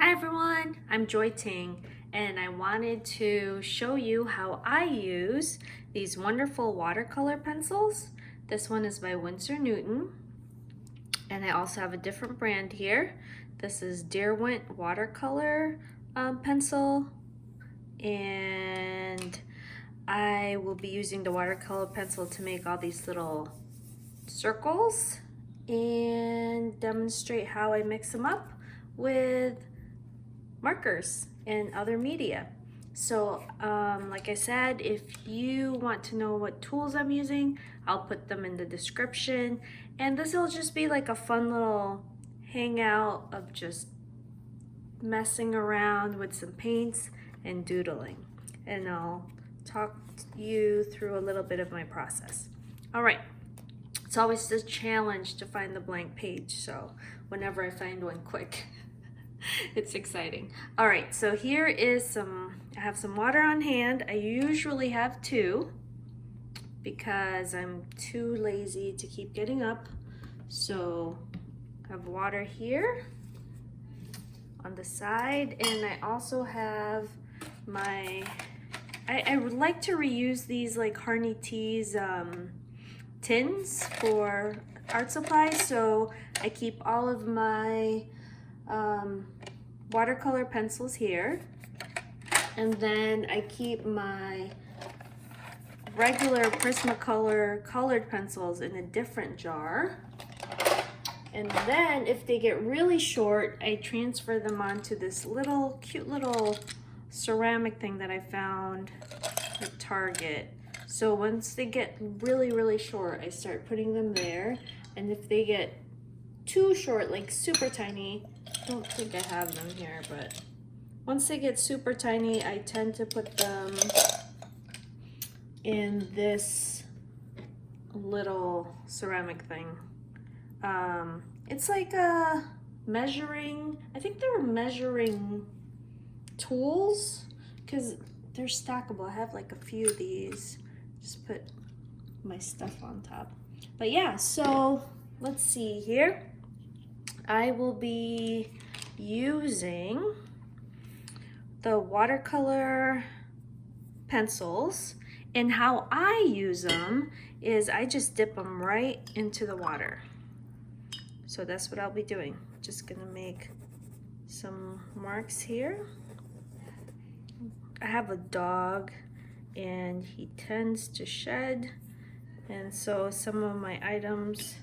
Hi everyone, I'm Joy Ting and I wanted to show you how I use these wonderful watercolor pencils. This one is by Winsor Newton and I also have a different brand here. This is Derwent watercolor pencil, and I will be using the watercolor pencil to make all these little circles and demonstrate how I mix them up with markers and other media. So like I said, if you want to know what tools I'm using, I'll put them in the description, and this will just be like a fun little hangout of just messing around with some paints and doodling, and I'll talk you through a little bit of my process. All right, it's always a challenge to find the blank page, so whenever I find one quick, it's exciting. All right, so here is I have some water on hand. I usually have two because I'm too lazy to keep getting up. So I have water here on the side, and I also have I would like to reuse these like Harney Tees tins for art supplies, so I keep all of my watercolor pencils here, and then I keep my regular Prismacolor colored pencils in a different jar, and then if they get really short, I transfer them onto this little cute little ceramic thing that I found at Target. So once they get really short, I start putting them there, and if they get too short, like super tiny, I don't think I have them here, but once they get super tiny, I tend to put them in this little ceramic thing. It's like a measuring, I think they're measuring tools because they're stackable. I have like a few of these. Just put my stuff on top. But yeah, so let's see here. I will be using the watercolor pencils, and how I use them is I just dip them right into the water. So that's what I'll be doing. Just gonna make some marks here. I have a dog and he tends to shed, and so some of my items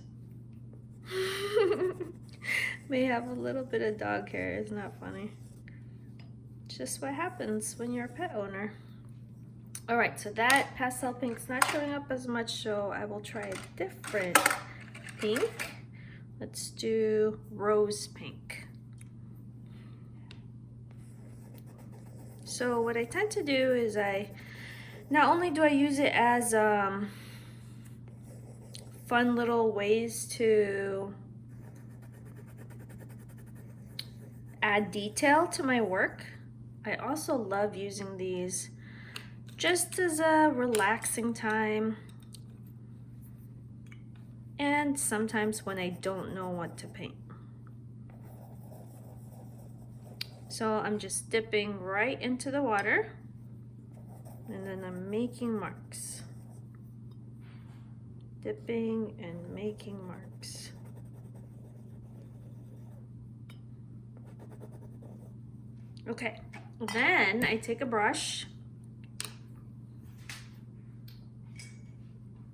may have a little bit of dog hair. Isn't that funny? It's just what happens when you're a pet owner. All right, so that pastel pink's not showing up as much, so I will try a different pink. Let's do rose pink. So what I tend to do is not only do I use it as fun little ways to add detail to my work, I also love using these just as a relaxing time, and sometimes when I don't know what to paint. So I'm just dipping right into the water, and then I'm making marks. Dipping and making marks. Okay, then I take a brush.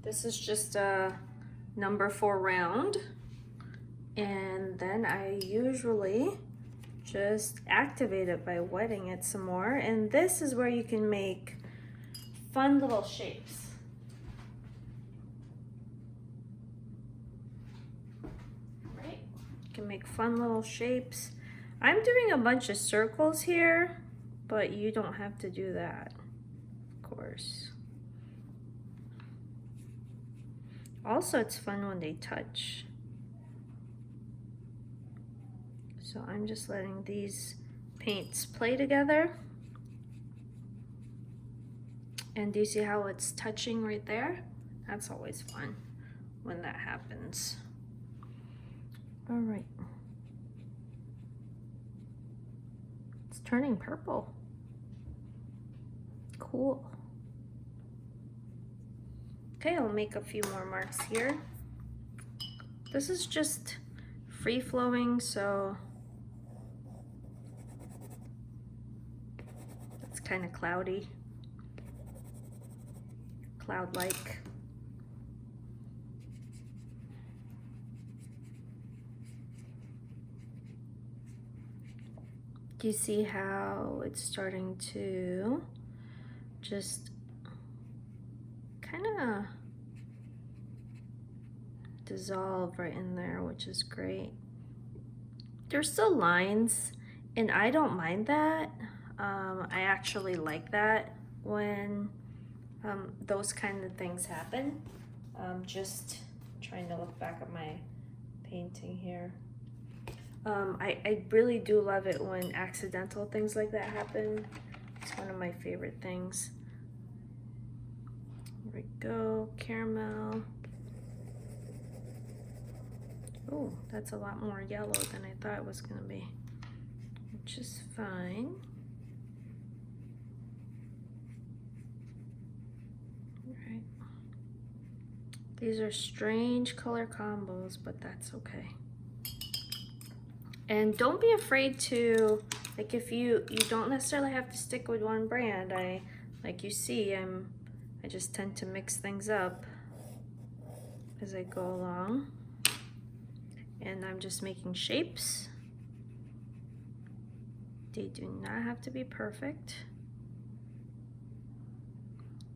This is just a number 4 round, and then I usually just activate it by wetting it some more, and this is where you can make fun little shapes. Right? You can make fun little shapes. I'm doing a bunch of circles here, but you don't have to do that, of course. Also, it's fun when they touch. So I'm just letting these paints play together. And do you see how it's touching right there? That's always fun when that happens. All right. It's turning purple. Cool. Okay, I'll make a few more marks here. This is just free flowing, so it's kind of cloudy, cloud-like. Do you see how it's starting to just kind of dissolve right in there, which is great. There's still lines, and I don't mind that. I actually like that when those kind of things happen. Just trying to look back at my painting here. I really do love it when accidental things like that happen. It's one of my favorite things. Here we go, caramel. Oh, that's a lot more yellow than I thought it was gonna be, which is fine. All right. These are strange color combos, but that's okay. And don't be afraid to, like, if you don't necessarily have to stick with one brand. Like you see, I just tend to mix things up as I go along. And I'm just making shapes. They do not have to be perfect.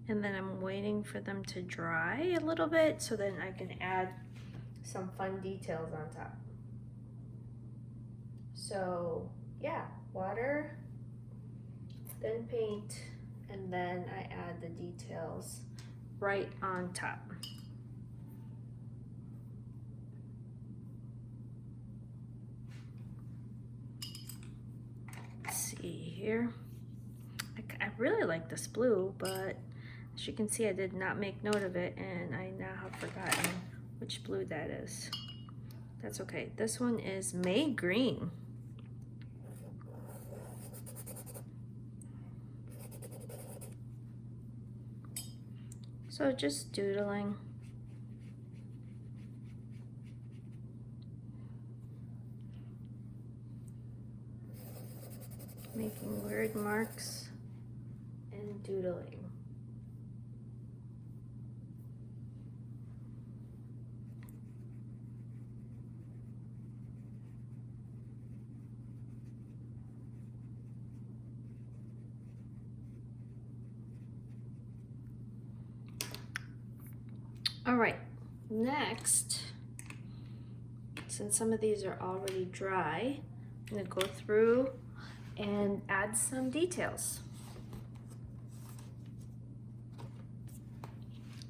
And then I'm waiting for them to dry a little bit so then I can add some fun details on top. So yeah, water, then paint, and then I add the details right on top. Let's see here. I really like this blue, but as you can see, I did not make note of it, and I now have forgotten which blue that is. That's okay. This one is May Green. So just doodling. Making weird marks and doodling. All right, next, since some of these are already dry, I'm gonna go through and add some details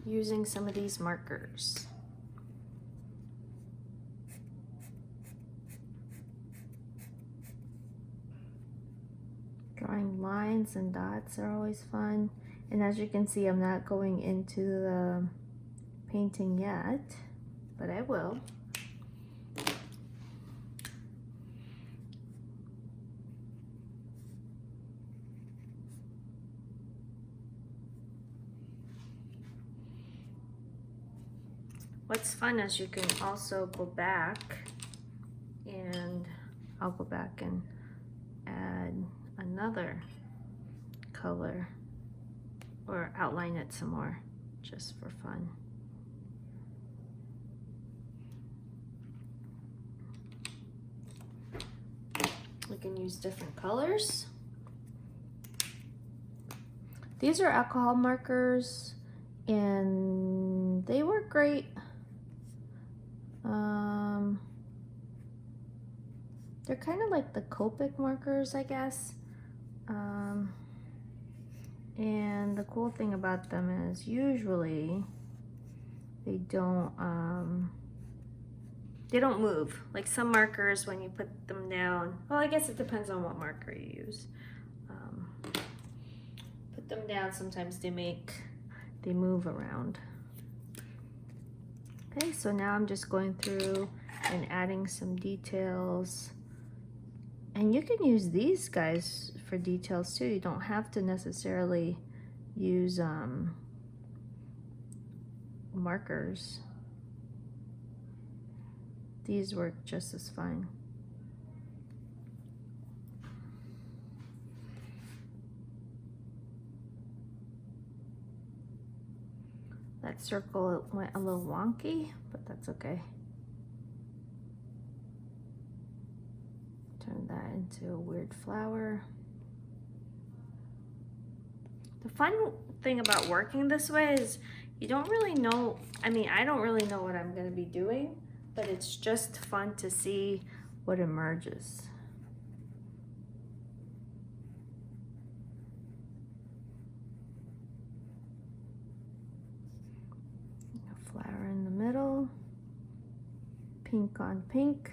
using some of these markers. Drawing lines and dots are always fun. And as you can see, I'm not going into the painting yet, but I will. What's fun is you can also go back, and I'll go back and add another color or outline it some more just for fun. We can use different colors. These are alcohol markers and they work great. They're kind of like the Copic markers, I guess. And the cool thing about them is usually they don't move. Like some markers, when you put them down, well, I guess it depends on what marker you use. Put them down, sometimes they move around. Okay, so now I'm just going through and adding some details. And mean, you can use these guys for details too. You don't have to necessarily use markers. These work just as fine. That circle went a little wonky, but that's okay. Turn that into a weird flower. The fun thing about working this way is you don't really know, I mean, I don't really know what I'm going to be doing, but it's just fun to see what emerges. A flower in the middle, pink on pink.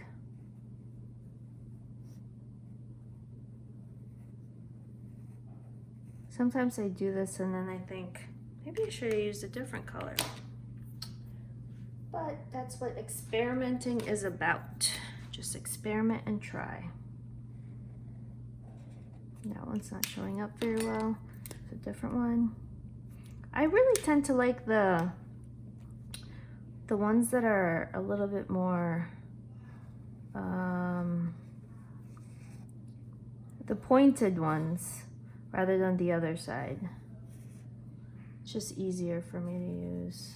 Sometimes I do this and then I think, maybe I should have used a different color. But that's what experimenting is about. Just experiment and try. That one's not showing up very well. It's a different one. I really tend to like the ones that are a little bit more, the pointed ones rather than the other side. It's just easier for me to use.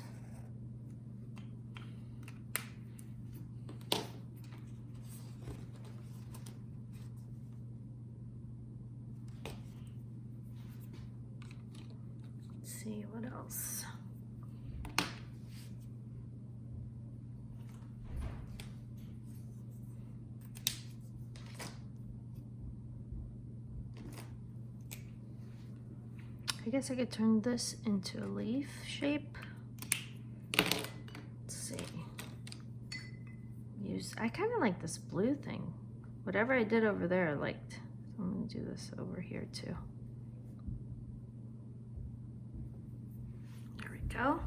Let's see what else. I guess I could turn this into a leaf shape. Let's see. I kind of like this blue thing. Whatever I did over there, I liked. So I'm gonna do this over here too. There we go.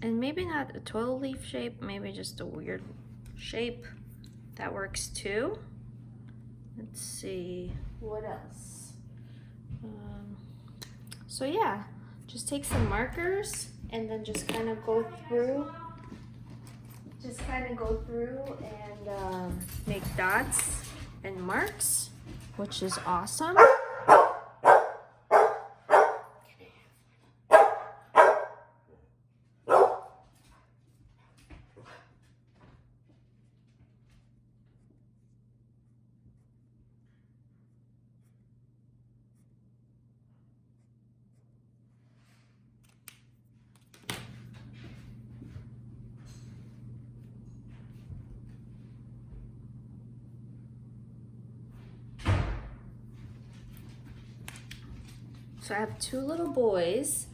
And maybe not a total leaf shape, maybe just a weird shape. That works too. Let's see, what else? So yeah, just take some markers and then just kind of go through. And make dots and marks, which is awesome. So I have two little boys,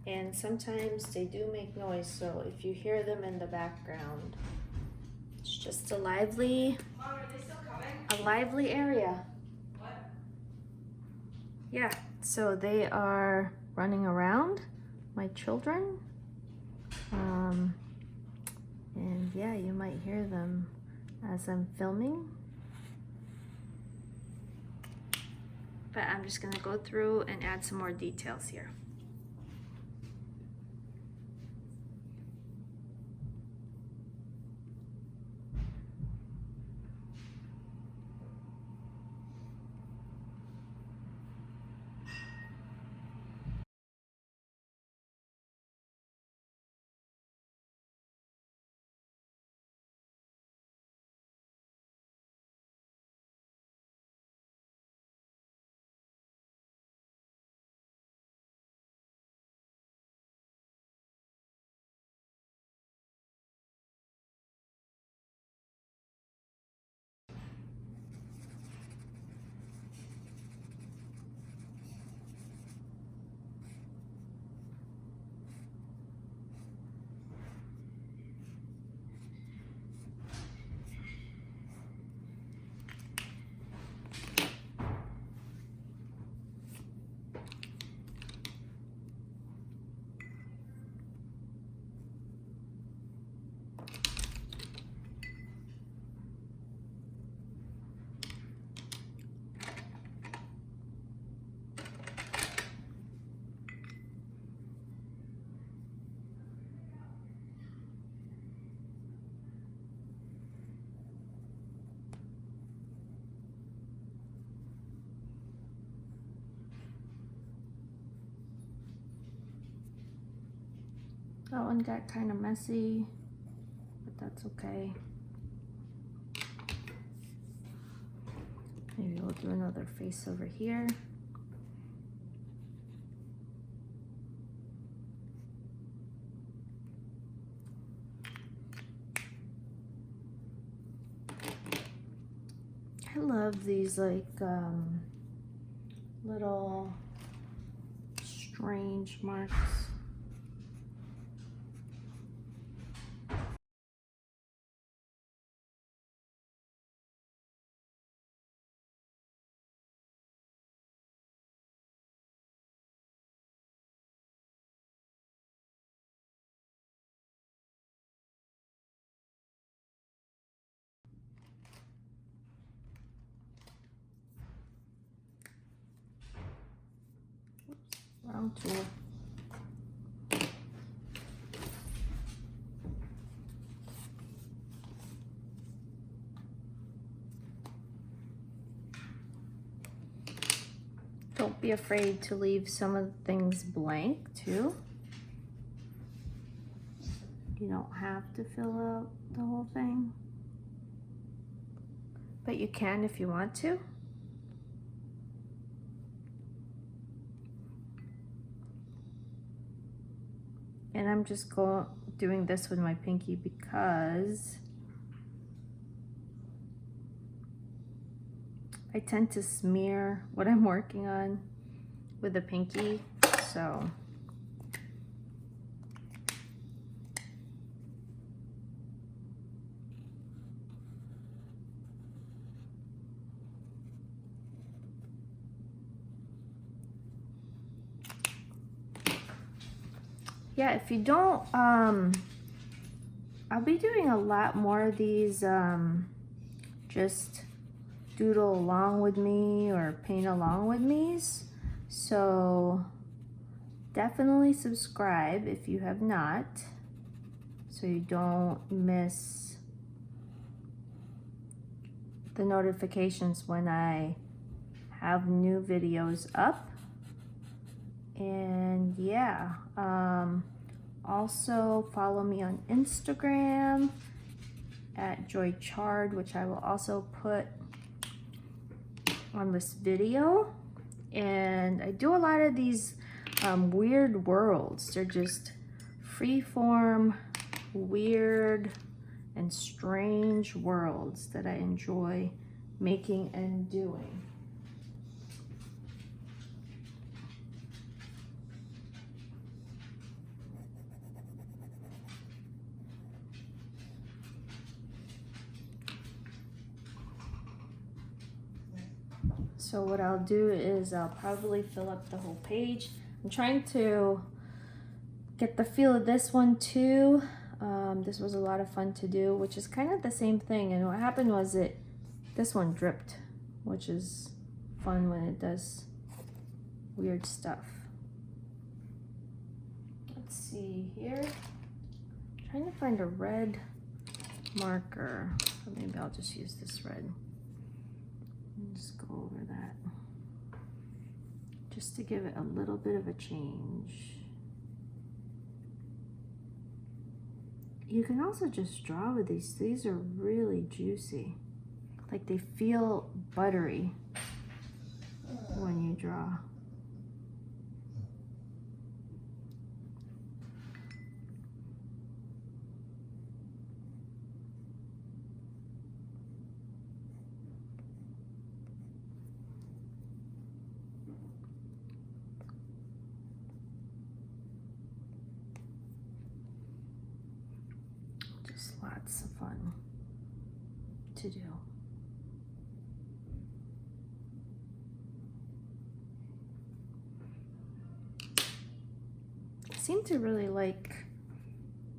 and sometimes they do make noise, so if you hear them in the background, it's just a lively, Mom, are they still coming? a lively area. What? Yeah, so they are running around, my children. And yeah, you might hear them as I'm filming. But I'm just gonna go through and add some more details here. That one got kind of messy, but that's okay. Maybe we'll do another face over here. I love these like little strange marks. Wrong tool. Don't be afraid to leave some of the things blank too. You don't have to fill out the whole thing, but you can if you want to. And I'm just doing this with my pinky because I tend to smear what I'm working on with the pinky, so. Yeah, if you don't, I'll be doing a lot more of these, just doodle along with me or paint along with me's. So definitely subscribe if you have not, so you don't miss the notifications when I have new videos up. And yeah, also follow me on Instagram at joychard, which I will also put on this video. And I do a lot of these weird worlds. They're just freeform, weird, and strange worlds that I enjoy making and doing. So what I'll do is I'll probably fill up the whole page. I'm trying to get the feel of this one too. This was a lot of fun to do, which is kind of the same thing. And what happened was this one dripped, which is fun when it does weird stuff. Let's see here. I'm trying to find a red marker. Or maybe I'll just use this red. Just go over that just to give it a little bit of a change. You can also just draw with these. These are really juicy. Like they feel buttery when you draw. Lots of fun to do. I seem to really like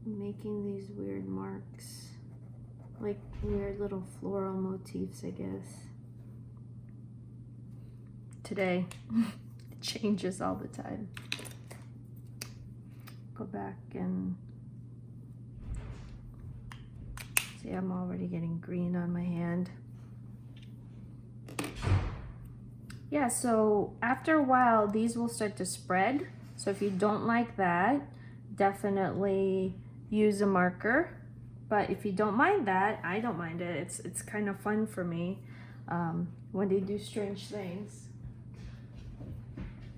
making these weird marks, like weird little floral motifs, I guess. Today, it changes all the time. Go back and see, I'm already getting green on my hand. Yeah, so after a while, these will start to spread. So if you don't like that, definitely use a marker. But if you don't mind that, I don't mind it. It's kind of fun for me when they do strange things.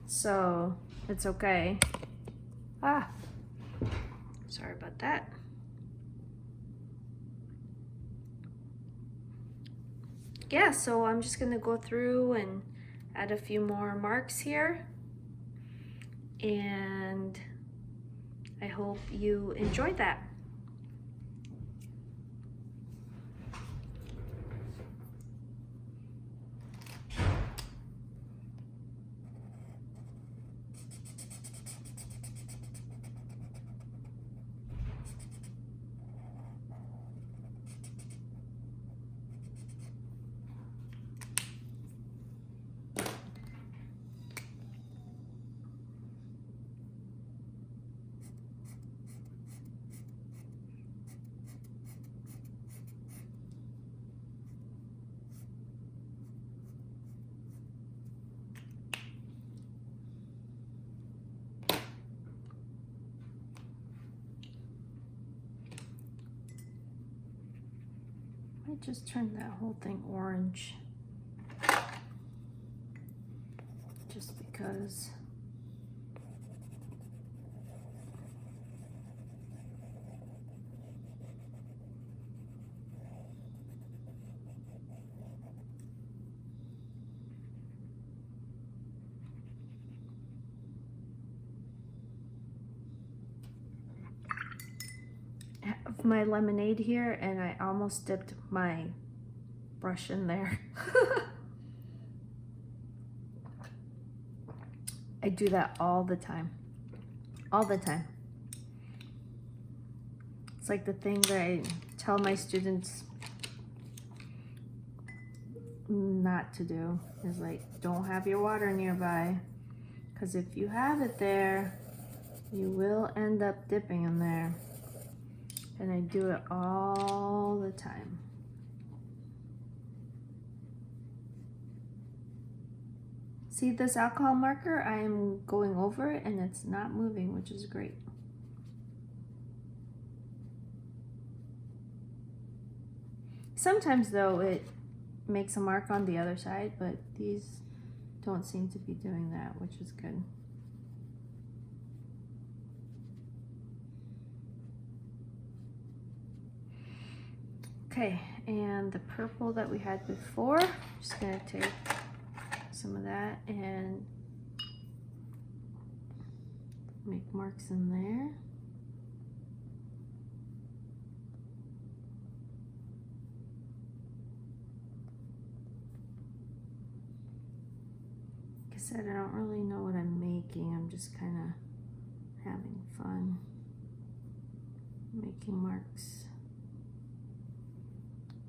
So it's okay. Ah, sorry about that. Yeah, so I'm just gonna go through and add a few more marks here. And I hope you enjoyed that. I just turned that whole thing orange just because. I have my lemonade here and I almost dipped my brush in there. I do that all the time. All the time. It's like the thing that I tell my students not to do is like, don't have your water nearby, because if you have it there, you will end up dipping in there. And I do it all the time. See this alcohol marker? I am going over it and it's not moving, which is great. Sometimes though it makes a mark on the other side, but these don't seem to be doing that, which is good. Okay, and the purple that we had before, I'm just gonna take some of that and make marks in there. Like I said, I don't really know what I'm making. I'm just kind of having fun making marks.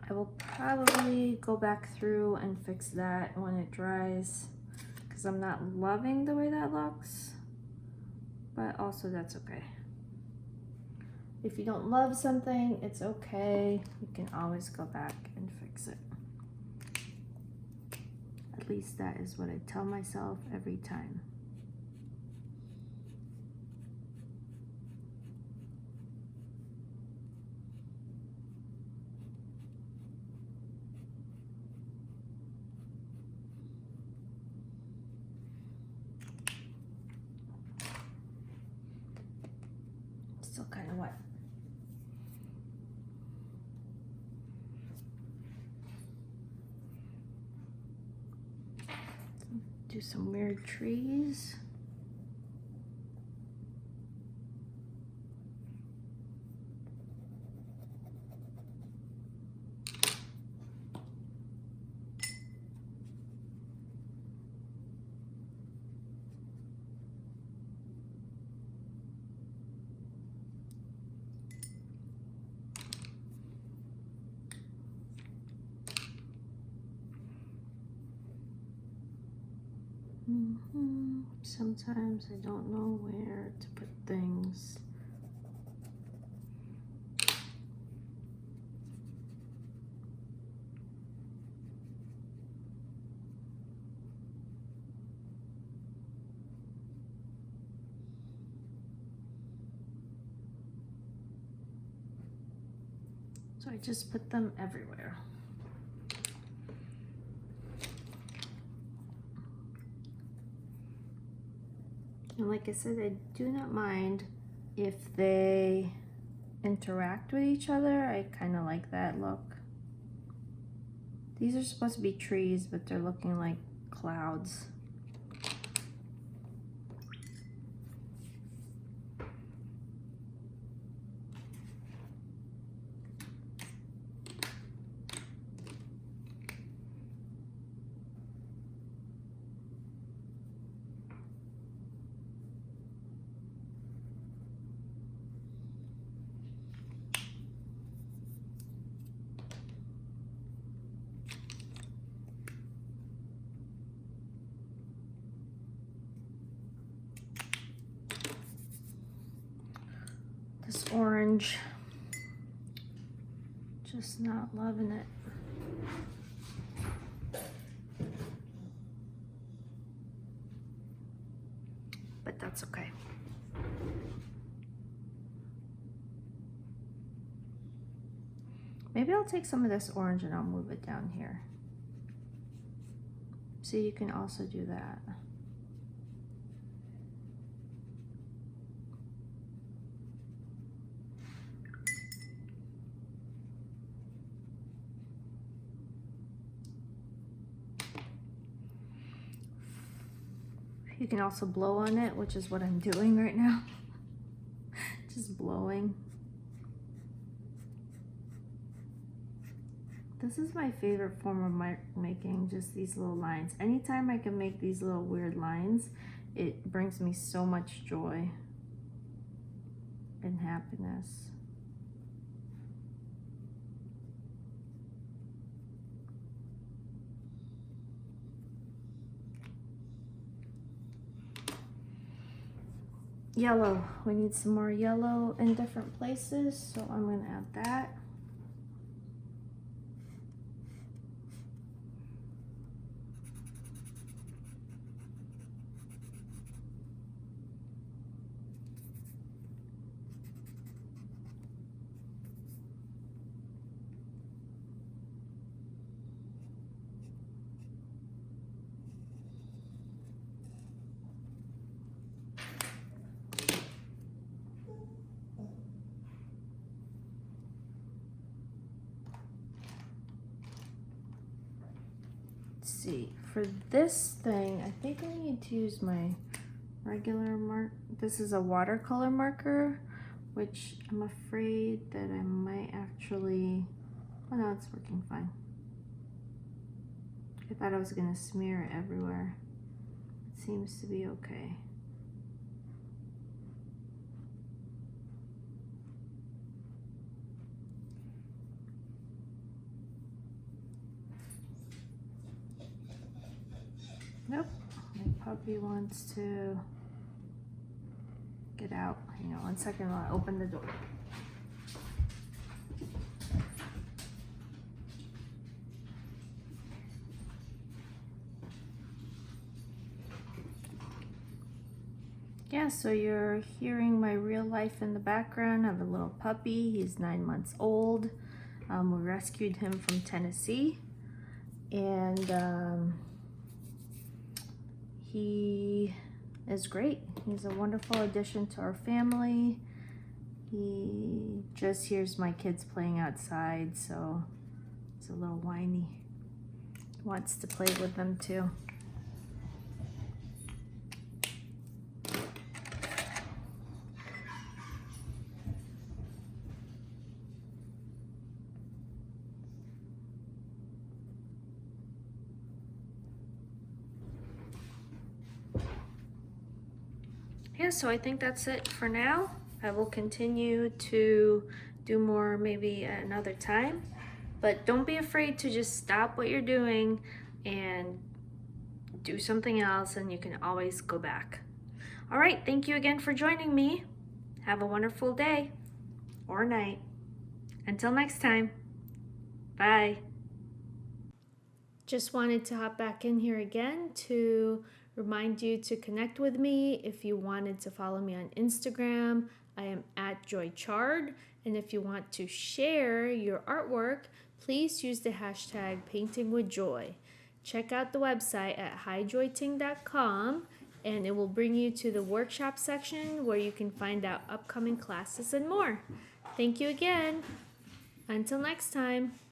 I will probably go back through and fix that when it dries, because I'm not loving the way that looks, but also that's okay. If you don't love something, it's okay. You can always go back and fix it. At least that is what I tell myself every time. Still kind of wet. Do some weird trees. Sometimes I don't know where to put things. So I just put them everywhere. And like I said, I do not mind if they interact with each other. I kind of like that look. These are supposed to be trees, but they're looking like clouds. This orange, just not loving it. But that's okay. Maybe I'll take some of this orange and I'll move it down here. So you can also do that. You can also blow on it, which is what I'm doing right now. Just blowing. This is my favorite form of making, just these little lines. Anytime I can make these little weird lines, it brings me so much joy and happiness. Yellow, we need some more yellow in different places, so I'm going to add that. See, for this thing, I think I need to use my regular mark. This is a watercolor marker, which I'm afraid that I might actually, oh no, it's working fine. I thought I was gonna smear it everywhere. It seems to be okay. Nope, my puppy wants to get out. Hang on 1 second while I open the door. Yeah, so you're hearing my real life in the background. I have a little puppy. He's 9 months old. We rescued him from Tennessee, and he is great. He's a wonderful addition to our family. He just hears my kids playing outside, so he's a little whiny. Wants to play with them too. Yeah, so I think that's it for now. I will continue to do more maybe at another time, but don't be afraid to just stop what you're doing and do something else, and you can always go back. All right, thank you again for joining me. Have a wonderful day or night. Until next time, bye. Just wanted to hop back in here again to remind you to connect with me if you wanted to follow me on Instagram. I am at joychard. And if you want to share your artwork, please use the hashtag paintingwithjoy. Check out the website at highjoyting.com and it will bring you to the workshop section where you can find out upcoming classes and more. Thank you again. Until next time.